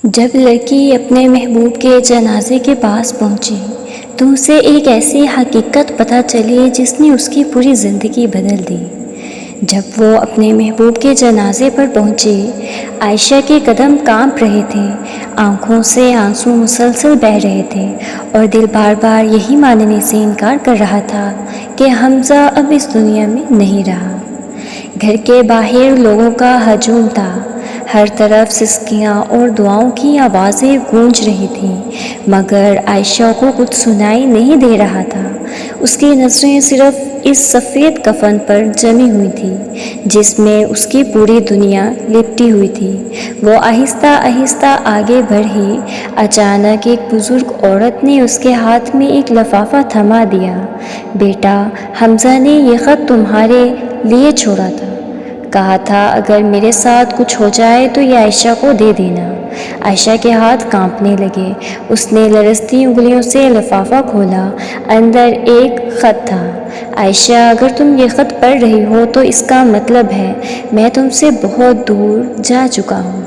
جب لڑکی اپنے محبوب کے جنازے کے پاس پہنچی تو اسے ایک ایسی حقیقت پتہ چلی جس نے اس کی پوری زندگی بدل دی۔ جب وہ اپنے محبوب کے جنازے پر پہنچی، عائشہ کے قدم کانپ رہے تھے، آنکھوں سے آنسو مسلسل بہہ رہے تھے اور دل بار بار یہی ماننے سے انکار کر رہا تھا کہ حمزہ اب اس دنیا میں نہیں رہا۔ گھر کے باہر لوگوں کا ہجوم تھا، ہر طرف سسکیاں اور دعاؤں کی آوازیں گونج رہی تھیں، مگر عائشہ کو کچھ سنائی نہیں دے رہا تھا۔ اس کی نظریں صرف اس سفید کفن پر جمی ہوئی تھیں جس میں اس کی پوری دنیا لپٹی ہوئی تھی۔ وہ آہستہ آہستہ آگے بڑھی، اچانک ایک بزرگ عورت نے اس کے ہاتھ میں ایک لفافہ تھما دیا۔ بیٹا، حمزہ نے یہ خط تمہارے لیے چھوڑا تھا، کہا تھا اگر میرے ساتھ کچھ ہو جائے تو یہ عائشہ کو دے دینا۔ عائشہ کے ہاتھ کانپنے لگے، اس نے لرزتی انگلیوں سے لفافہ کھولا، اندر ایک خط تھا۔ عائشہ، اگر تم یہ خط پڑھ رہی ہو تو اس کا مطلب ہے میں تم سے بہت دور جا چکا ہوں،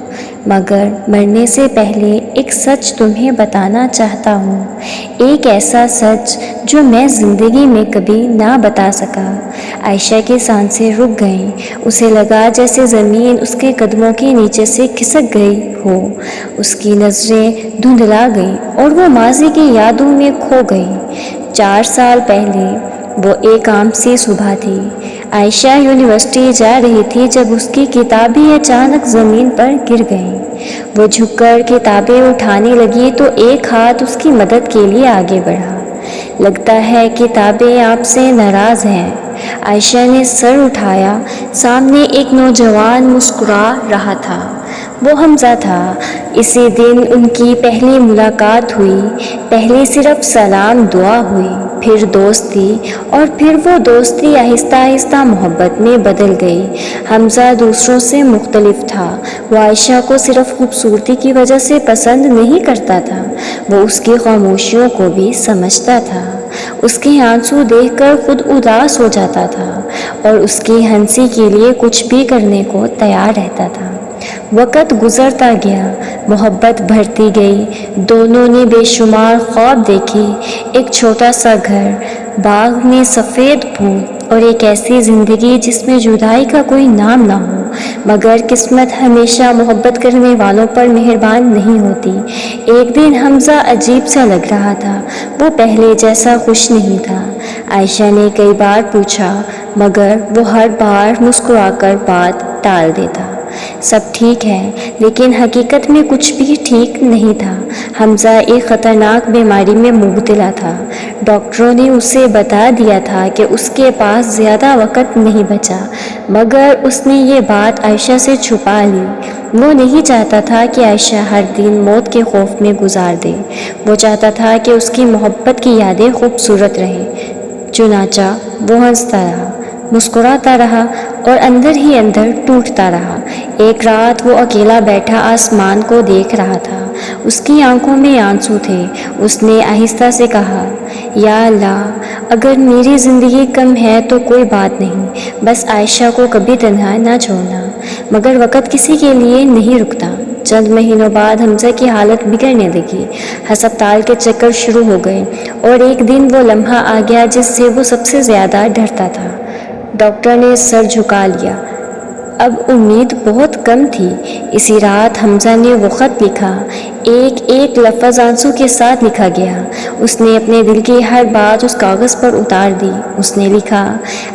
مگر مرنے سے پہلے ایک سچ تمہیں بتانا چاہتا ہوں، ایک ایسا سچ جو میں زندگی میں کبھی نہ بتا سکا۔ عائشہ کی سانسیں رک گئیں، اسے لگا جیسے زمین اس کے قدموں کے نیچے سے کھسک گئی ہو، اس کی نظریں دھندلا گئیں اور وہ ماضی کی یادوں میں کھو گئی۔ 4 سال پہلے وہ ایک عام سی صبح تھی۔ عائشہ یونیورسٹی جا رہی تھی جب اس کی کتابیں اچانک زمین پر گر گئیں۔ وہ جھک کر کتابیں اٹھانے لگی تو ایک ہاتھ اس کی مدد کے لیے آگے بڑھا۔ لگتا ہے کتابیں آپ سے ناراض ہیں۔ عائشہ نے سر اٹھایا، سامنے ایک نوجوان مسکرا رہا تھا، وہ حمزہ تھا۔ اسی دن ان کی پہلی ملاقات ہوئی، پہلے صرف سلام دعا ہوئی، پھر دوستی، اور پھر وہ دوستی آہستہ آہستہ محبت میں بدل گئی۔ حمزہ دوسروں سے مختلف تھا، وہ عائشہ کو صرف خوبصورتی کی وجہ سے پسند نہیں کرتا تھا، وہ اس کی خاموشیوں کو بھی سمجھتا تھا، اس کے آنسو دیکھ کر خود اداس ہو جاتا تھا اور اس کی ہنسی کے لیے کچھ بھی کرنے کو تیار رہتا تھا۔ وقت گزرتا گیا، محبت بڑھتی گئی، دونوں نے بے شمار خواب دیکھے، ایک چھوٹا سا گھر، باغ میں سفید پھول اور ایک ایسی زندگی جس میں جدائی کا کوئی نام نہ ہو۔ مگر قسمت ہمیشہ محبت کرنے والوں پر مہربان نہیں ہوتی۔ ایک دن حمزہ عجیب سا لگ رہا تھا، وہ پہلے جیسا خوش نہیں تھا۔ عائشہ نے کئی بار پوچھا، مگر وہ ہر بار مسکرا کر بات ٹال دیتا۔ سب ٹھیک ہے، لیکن حقیقت میں کچھ بھی ٹھیک نہیں تھا۔ حمزہ ایک خطرناک بیماری میں مبتلا تھا، ڈاکٹروں نے اسے بتا دیا تھا کہ اس کے پاس زیادہ وقت نہیں بچا، مگر اس نے یہ بات عائشہ سے چھپا لی۔ وہ نہیں چاہتا تھا کہ عائشہ ہر دن موت کے خوف میں گزار دے، وہ چاہتا تھا کہ اس کی محبت کی یادیں خوبصورت رہیں۔ چنانچہ وہ ہنستا رہا، مسکراتا رہا اور اندر ہی اندر ٹوٹتا رہا۔ ایک رات وہ اکیلا بیٹھا آسمان کو دیکھ رہا تھا، اس کی آنکھوں میں آنسو تھے۔ اس نے آہستہ سے کہا، یا اللہ، اگر میری زندگی کم ہے تو کوئی بات نہیں، بس عائشہ کو کبھی تنہا نہ چھوڑنا۔ مگر وقت کسی کے لیے نہیں رکتا۔ چند مہینوں بعد حمزہ کی حالت بگڑنے لگی، ہسپتال کے چکر شروع ہو گئے اور ایک دن وہ لمحہ آ گیا جس سے وہ سب سے زیادہ ڈرتا تھا۔ ڈاکٹر نے سر جھکا لیا، اب امید بہت کم تھی۔ اسی رات حمزہ نے وہ خط لکھا، ایک ایک لفظ آنسو کے ساتھ لکھا گیا۔ اس نے اپنے دل کی ہر بات اس کاغذ پر اتار دی۔ اس نے لکھا،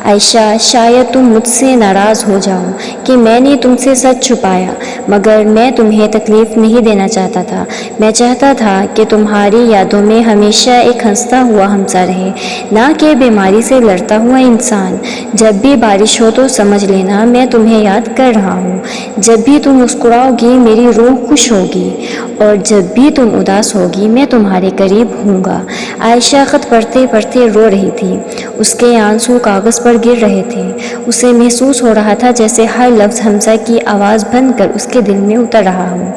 عائشہ، شاید تم مجھ سے ناراض ہو جاؤ کہ میں نے تم سے سچ چھپایا، مگر میں تمہیں تکلیف نہیں دینا چاہتا تھا۔ میں چاہتا تھا کہ تمہاری یادوں میں ہمیشہ ایک ہنستا ہوا حمزہ رہے، نہ کہ بیماری سے لڑتا ہوا انسان۔ جب بھی بارش ہو تو سمجھ لینا میں تمہیں یاد کر رہا ہوں، جب بھی تم مسکراؤ گی میری روح خوش ہوگی، اور جب بھی تم اداس ہوگی میں تمہارے قریب ہوں گا۔ عائشہ خط پڑھتے پڑھتے رو رہی تھی، اس کے آنسو کاغذ پر گر رہے تھے۔ اسے محسوس ہو رہا تھا جیسے ہر لفظ حمزہ کی آواز بن کر اس کے دل میں اتر رہا ہو۔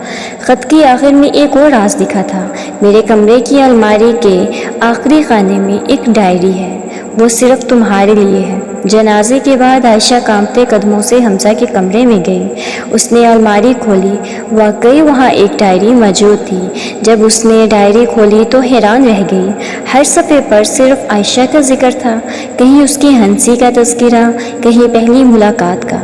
خط کی آخر میں ایک اور راز لکھا تھا، میرے کمرے کی الماری کے آخری خانے میں ایک ڈائری ہے، وہ صرف تمہارے لیے ہے، جنازے کے بعد عائشہ کانپتے قدموں سے حمزہ کے کمرے میں گئی۔ اس نے الماری کھولی، واقعی وہاں ایک ڈائری موجود تھی۔ جب اس نے ڈائری کھولی تو حیران رہ گئی۔ ہر صفحے پر صرف عائشہ کا ذکر تھا، کہیں اس کی ہنسی کا تذکرہ، کہیں پہلی ملاقات کا،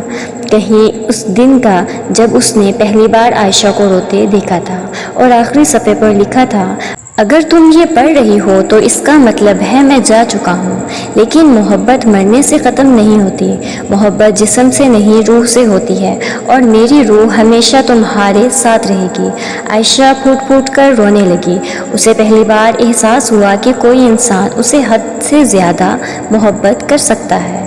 کہیں اس دن کا جب اس نے پہلی بار عائشہ کو روتے دیکھا تھا، اور آخری صفحے پر لکھا تھا، اگر تم یہ پڑھ رہی ہو تو اس کا مطلب ہے میں جا چکا ہوں، لیکن محبت مرنے سے ختم نہیں ہوتی، محبت جسم سے نہیں روح سے ہوتی ہے، اور میری روح ہمیشہ تمہارے ساتھ رہے گی۔ عائشہ پھوٹ پھوٹ کر رونے لگی۔ اسے پہلی بار احساس ہوا کہ کوئی انسان اسے حد سے زیادہ محبت کر سکتا ہے۔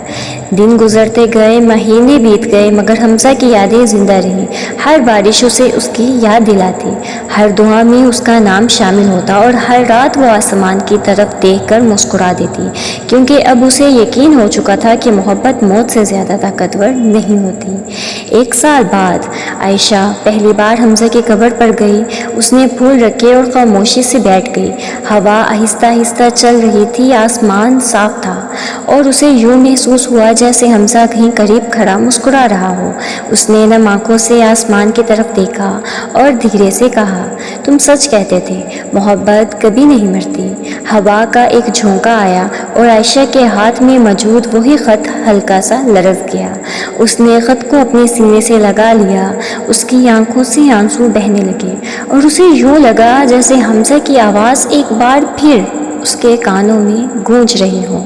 دن گزرتے گئے، مہینے بیت گئے، مگر حمزہ کی یادیں زندہ رہیں۔ ہر بارش اسے اس کی یاد دلاتی، ہر دعا میں اس کا نام شامل ہوتا، اور ہر رات وہ آسمان کی طرف دیکھ کر مسکرا دیتی، کیونکہ اب اسے یقین ہو چکا تھا کہ محبت موت سے زیادہ طاقتور نہیں ہوتی۔ 1 سال بعد عائشہ پہلی بار حمزہ کی قبر پر گئی۔ اس نے پھول رکھے اور خاموشی سے بیٹھ گئی۔ ہوا آہستہ آہستہ چل رہی تھی، آسمان صاف تھا، اور اسے یوں محسوس ہوا جیسے حمزہ کہیں قریب کھڑا مسکرا رہا ہو۔ اس نے نم آنکھوں سے آسمان کی طرف دیکھا اور دھیرے سے کہا، تم سچ کہتے تھے، محبت کبھی نہیں مرتی۔ ہوا کا ایک جھونکا آیا اور عائشہ کے ہاتھ میں موجود وہی خط ہلکا سا لرز گیا۔ اس نے خط کو اپنے سینے سے لگا لیا، اس کی آنکھوں سے آنسو بہنے لگے، اور اسے یوں لگا جیسے حمزہ کی آواز ایک بار پھر اس کے کانوں میں گونج رہی ہو،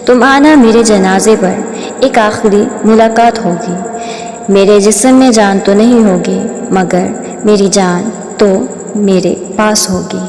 تم آنا میرے جنازے پر، ایک آخری ملاقات ہوگی، میرے جسم میں جان تو نہیں ہوگی، مگر میری جان تو میرے پاس ہوگی۔